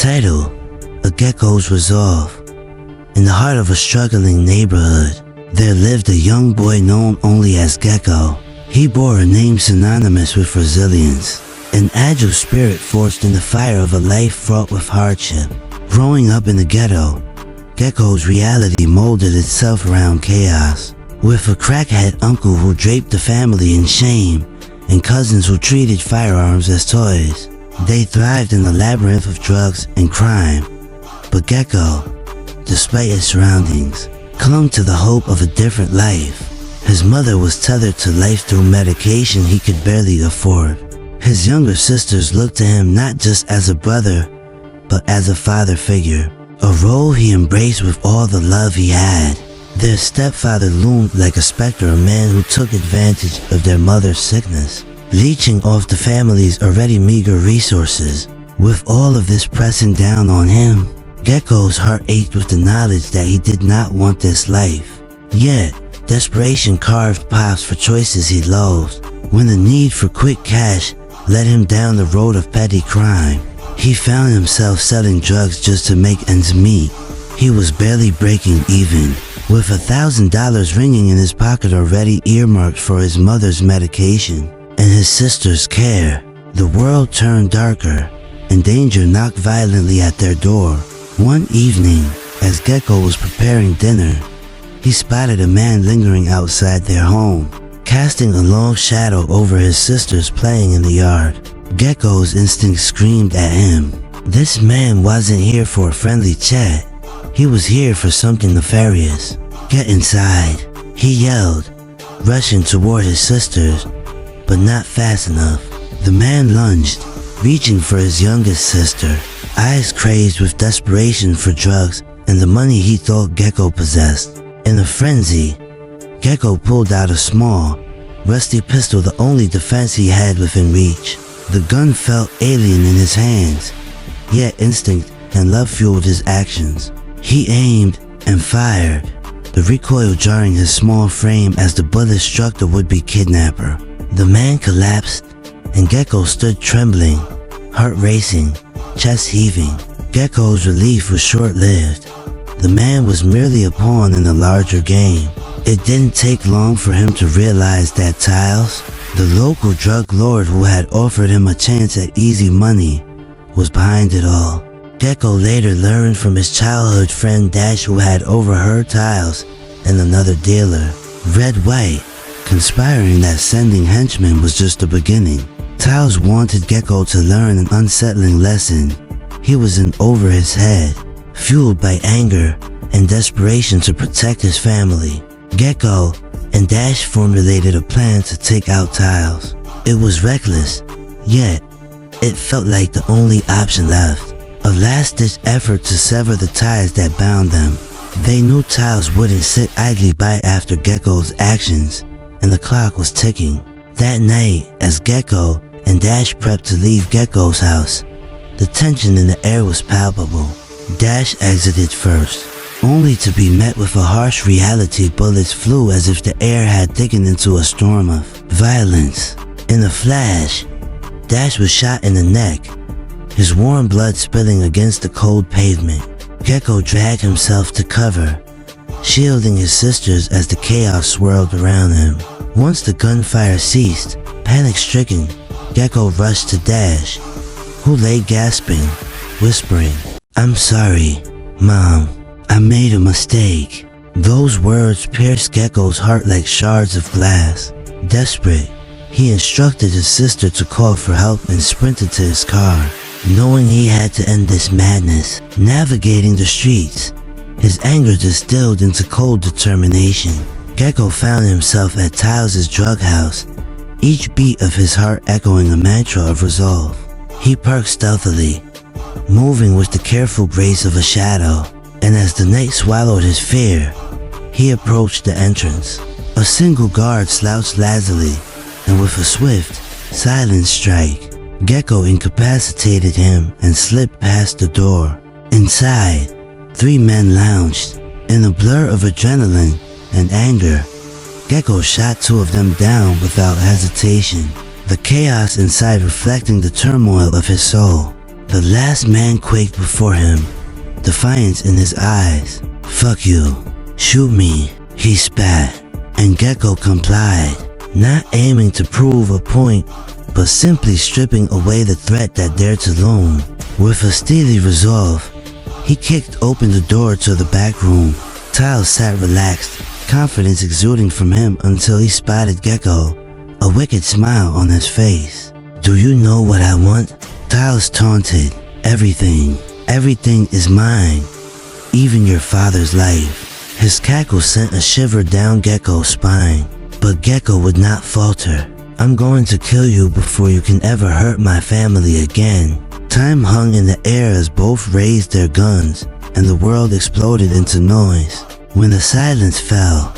Title: A Gecko's Resolve. In the heart of a struggling neighborhood, there lived a young boy known only as Gecko. He bore a name synonymous with resilience, an agile spirit forged in the fire of a life fraught with hardship. Growing up in the ghetto, Gecko's reality molded itself around chaos. With a crackhead uncle who draped the family in shame, and cousins who treated firearms as toys, they thrived in the labyrinth of drugs and crime. But Gecko, despite his surroundings, clung to the hope of a different life. His mother was tethered to life through medication he could barely afford. His younger sisters looked to him not just as a brother, but as a father figure, a role he embraced with all the love he had. Their stepfather loomed like a specter, a man who took advantage of their mother's sickness, leeching off the family's already meager resources. With all of this pressing down on him, Gecko's heart ached with the knowledge that he did not want this life. Yet, desperation carved paths for choices he loathed. When the need for quick cash led him down the road of petty crime, he found himself selling drugs just to make ends meet. He was barely breaking even, with $1,000 ringing in his pocket already earmarked for his mother's medication and his sister's care. The world turned darker, and danger knocked violently at their door. One evening, as Gecko was preparing dinner, he spotted a man lingering outside their home, casting a long shadow over his sisters playing in the yard. Gecko's instinct screamed at him. This man wasn't here for a friendly chat. He was here for something nefarious. "Get inside," he yelled, rushing toward his sisters, but not fast enough. The man lunged, reaching for his youngest sister, eyes crazed with desperation for drugs and the money he thought Gecko possessed. In a frenzy, Gecko pulled out a small, rusty pistol, the only defense he had within reach. The gun felt alien in his hands, yet instinct and love fueled his actions. He aimed and fired, the recoil jarring his small frame as the bullet struck the would-be kidnapper. The man collapsed, and Gecko stood trembling, heart racing, chest heaving. Gecko's relief was short-lived. The man was merely a pawn in a larger game. It didn't take long for him to realize that Tiles, the local drug lord who had offered him a chance at easy money, was behind it all. Gecko later learned from his childhood friend Dash, who had overheard Tiles and another dealer, Red White, conspiring that sending henchmen was just the beginning. Tiles wanted Gecko to learn an unsettling lesson. He was in over his head, fueled by anger and desperation to protect his family. Gecko and Dash formulated a plan to take out Tiles. It was reckless, yet it felt like the only option left. A last-ditch effort to sever the ties that bound them. They knew Tiles wouldn't sit idly by after Gecko's actions, and the clock was ticking. That night, as Gecko and Dash prepped to leave Gecko's house, the tension in the air was palpable. Dash exited first, only to be met with a harsh reality. Bullets flew as if the air had thickened into a storm of violence. In a flash, Dash was shot in the neck, his warm blood spilling against the cold pavement. Gecko dragged himself to cover, shielding his sisters as the chaos swirled around him. Once the gunfire ceased, panic-stricken, Gecko rushed to Dash, who lay gasping, whispering, "I'm sorry, Mom. I made a mistake." Those words pierced Gecko's heart like shards of glass. Desperate, he instructed his sister to call for help and sprinted to his car, knowing he had to end this madness. Navigating the streets, his anger distilled into cold determination. Gecko found himself at Tiles' drug house, each beat of his heart echoing a mantra of resolve. He parked stealthily, moving with the careful grace of a shadow, and as the night swallowed his fear, he approached the entrance. A single guard slouched lazily, and with a swift, silent strike, Gecko incapacitated him and slipped past the door. Inside, 3 men lounged. In a blur of adrenaline and anger, Gecko shot 2 of them down without hesitation, the chaos inside reflecting the turmoil of his soul. The last man quaked before him, defiance in his eyes. "Fuck you. Shoot me," he spat, and Gecko complied, not aiming to prove a point, but simply stripping away the threat that dared to loom. With a steely resolve, he kicked open the door to the back room. Tiles sat relaxed, confidence exuding from him until he spotted Gecko, a wicked smile on his face. "Do you know what I want?" Tiles taunted. "Everything. Everything is mine. Even your father's life." His cackle sent a shiver down Gecko's spine, but Gecko would not falter. "I'm going to kill you before you can ever hurt my family again." Time hung in the air as both raised their guns, and the world exploded into noise. When the silence fell,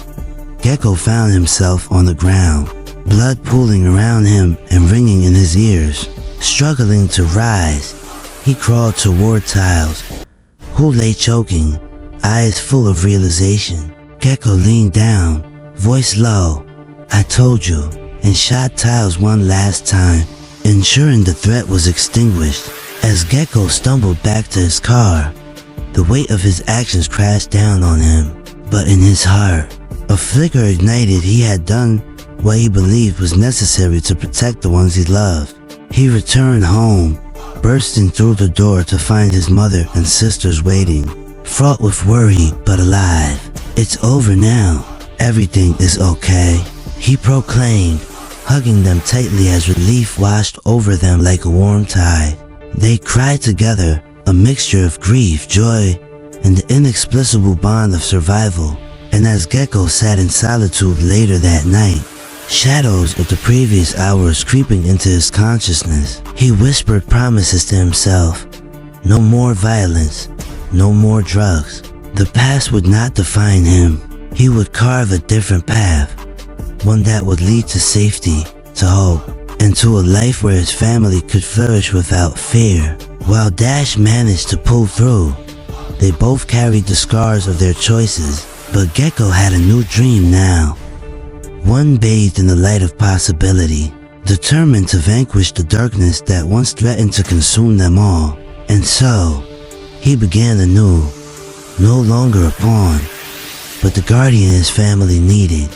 Gecko found himself on the ground, blood pooling around him and ringing in his ears. Struggling to rise, he crawled toward Tiles, who lay choking, eyes full of realization. Gecko leaned down, voice low, "I told you," and shot Tiles one last time, ensuring the threat was extinguished. As Gecko stumbled back to his car, the weight of his actions crashed down on him. But in his heart, a flicker ignited. He had done what he believed was necessary to protect the ones he loved. He returned home, bursting through the door to find his mother and sisters waiting, fraught with worry but alive. "It's over now. Everything is okay," he proclaimed, hugging them tightly as relief washed over them like a warm tide. They cried together, a mixture of grief, joy, and the inexplicable bond of survival. And as Gecko sat in solitude later that night, shadows of the previous hours creeping into his consciousness, he whispered promises to himself. No more violence, no more drugs. The past would not define him. He would carve a different path, one that would lead to safety, to hope, and to a life where his family could flourish without fear. While Dash managed to pull through, they both carried the scars of their choices, but Gecko had a new dream now. One bathed in the light of possibility, determined to vanquish the darkness that once threatened to consume them all. And so, he began anew, no longer a pawn, but the guardian his family needed.